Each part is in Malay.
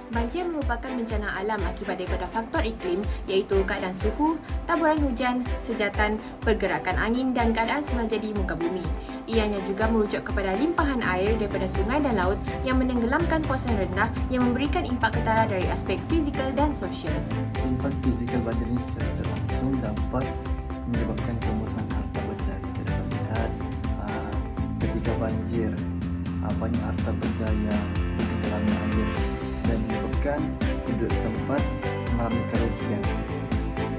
Banjir merupakan bencana alam akibat daripada faktor iklim iaitu keadaan suhu, taburan hujan, sejatan, pergerakan angin dan keadaan semula jadi muka bumi. Ianya juga merujuk kepada limpahan air daripada sungai dan laut yang menenggelamkan kawasan rendah yang memberikan impak ketara dari aspek fizikal dan sosial. Impak fizikal banjir ini secara tidak langsung dapat menyebabkan kemusnahan harta benda. Kita dapat lihat ketika banjir, banyak harta benda yang ditenggelami air dan menyebabkan penduduk setempat mengalami kerugian.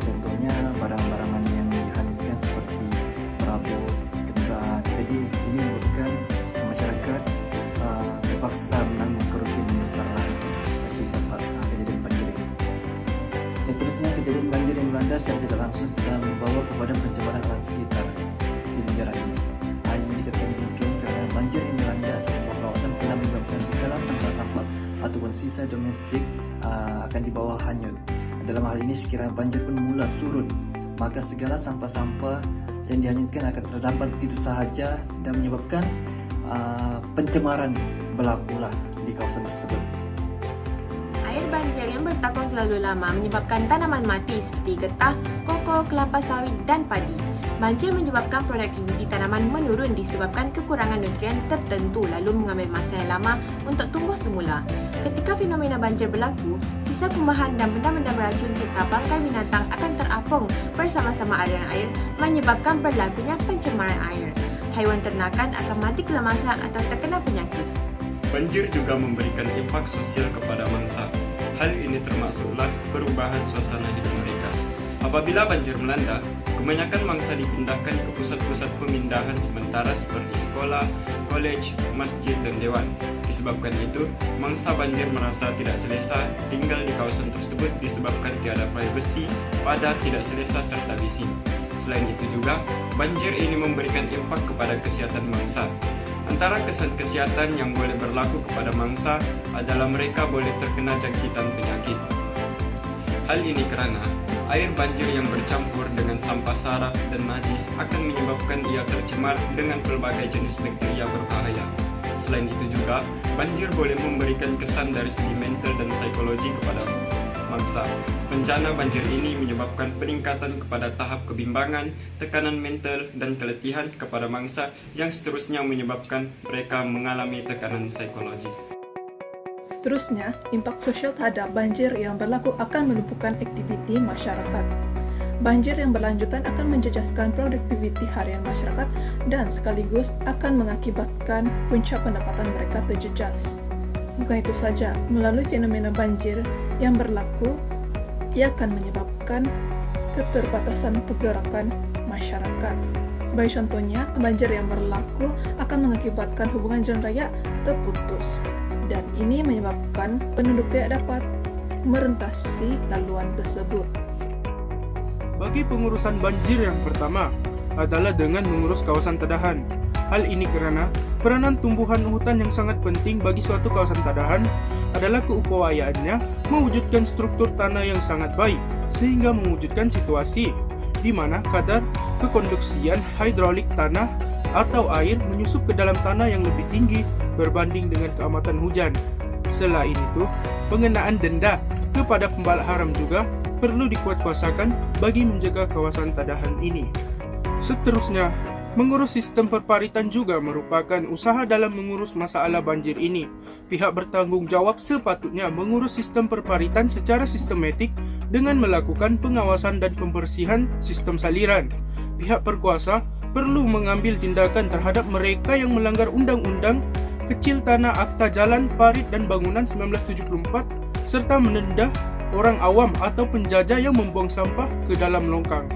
Contohnya barang-barangan yang dihanyutkan seperti perabot, kenderaan. Jadi ini menyebabkan masyarakat terpaksa menanggung kerugian yang besar akibat kejadian banjir ini. Seterusnya, kejadian banjir yang melanda secara tidak langsung telah membawa kepada pencemaran alam sekitar di negara ini. Hal ini dikatakan demikian karena banjir yang melanda sebuah kawasan telah menyebabkan segala sampah-sampah ataupun sisa domestik akan dibawa hanyut. Dalam hal ini, sekiranya banjir pun mula surut, maka segala sampah-sampah yang dihanyutkan akan terdampar begitu sahaja dan menyebabkan pencemaran berlakulah di kawasan tersebut. Air banjir yang bertakung terlalu lama menyebabkan tanaman mati seperti getah, koko, kelapa sawit dan padi. Banjir menyebabkan produktiviti tanaman menurun disebabkan kekurangan nutrien tertentu lalu mengambil masa yang lama untuk tumbuh semula. Ketika fenomena banjir berlaku, sisa kumahan dan benda-benda beracun serta bangkai binatang akan terapung bersama-sama aliran air menyebabkan berlakunya pencemaran air. Haiwan ternakan akan mati kelemasan atau terkena penyakit. Banjir juga memberikan impak sosial kepada mangsa. Hal ini termasuklah perubahan suasana hidup mereka. Apabila banjir melanda, kebanyakan mangsa dipindahkan ke pusat-pusat pemindahan sementara seperti sekolah, kolej, masjid dan dewan. Disebabkan itu, mangsa banjir merasa tidak selesa tinggal di kawasan tersebut disebabkan tiada privasi, padat, tidak selesa serta bising. Selain itu juga, banjir ini memberikan impak kepada kesihatan mangsa. Antara kesan kesihatan yang boleh berlaku kepada mangsa adalah mereka boleh terkena jangkitan penyakit. Hal ini kerana air banjir yang bercampur dengan sampah sarap dan najis akan menyebabkan ia tercemar dengan pelbagai jenis bakteria berbahaya. Selain itu juga, banjir boleh memberikan kesan dari segi mental dan psikologi kepada mangsa. Bencana banjir ini menyebabkan peningkatan kepada tahap kebimbangan, tekanan mental dan keletihan kepada mangsa yang seterusnya menyebabkan mereka mengalami tekanan psikologi. Seterusnya, impak sosial terhadap banjir yang berlaku akan melumpuhkan aktiviti masyarakat. Banjir yang berlanjutan akan menjejaskan produktiviti harian masyarakat dan sekaligus akan mengakibatkan punca pendapatan mereka terjejas. Bukan itu saja, melalui fenomena banjir yang berlaku, ia akan menyebabkan keterbatasan pergerakan masyarakat. Sebagai contohnya, banjir yang berlaku akan mengakibatkan hubungan jalan raya terputus. Dan ini menyebabkan penduduk tidak dapat merentasi laluan tersebut. Bagi pengurusan banjir yang pertama adalah dengan mengurus kawasan tadahan. Hal ini kerana peranan tumbuhan hutan yang sangat penting bagi suatu kawasan tadahan adalah keupayaannya mewujudkan struktur tanah yang sangat baik sehingga mewujudkan situasi di mana kadar kekonduksian hidrolik tanah atau air menyusup ke dalam tanah yang lebih tinggi berbanding dengan keamatan hujan. Selain itu, pengenaan denda kepada pembalak haram juga perlu dikuatkuasakan bagi menjaga kawasan tadahan ini. Seterusnya, mengurus sistem perparitan juga merupakan usaha dalam mengurus masalah banjir ini. Pihak bertanggung jawab sepatutnya mengurus sistem perparitan secara sistematik dengan melakukan pengawasan dan pembersihan sistem saliran. Pihak berkuasa perlu mengambil tindakan terhadap mereka yang melanggar Undang-Undang Kecil Tanah Akta Jalan, Parit dan Bangunan 1974 serta menendah orang awam atau penjajah yang membuang sampah ke dalam longkang.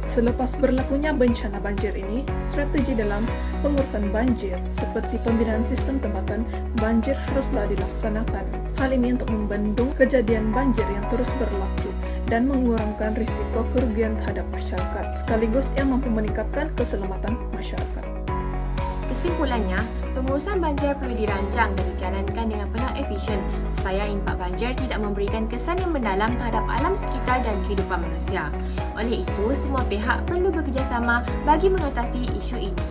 Selepas berlakunya bencana banjir ini, strategi dalam pengurusan banjir seperti pembinaan sistem tempatan banjir haruslah dilaksanakan. Hal ini untuk membendung kejadian banjir yang terus berlaku dan mengurangkan risiko kerugian terhadap masyarakat, sekaligus yang mampu meningkatkan keselamatan masyarakat. Kesimpulannya, pengurusan banjir perlu dirancang dan dijalankan dengan penuh efisien supaya impak banjir tidak memberikan kesan yang mendalam terhadap alam sekitar dan kehidupan manusia. Oleh itu, semua pihak perlu bekerjasama bagi mengatasi isu ini.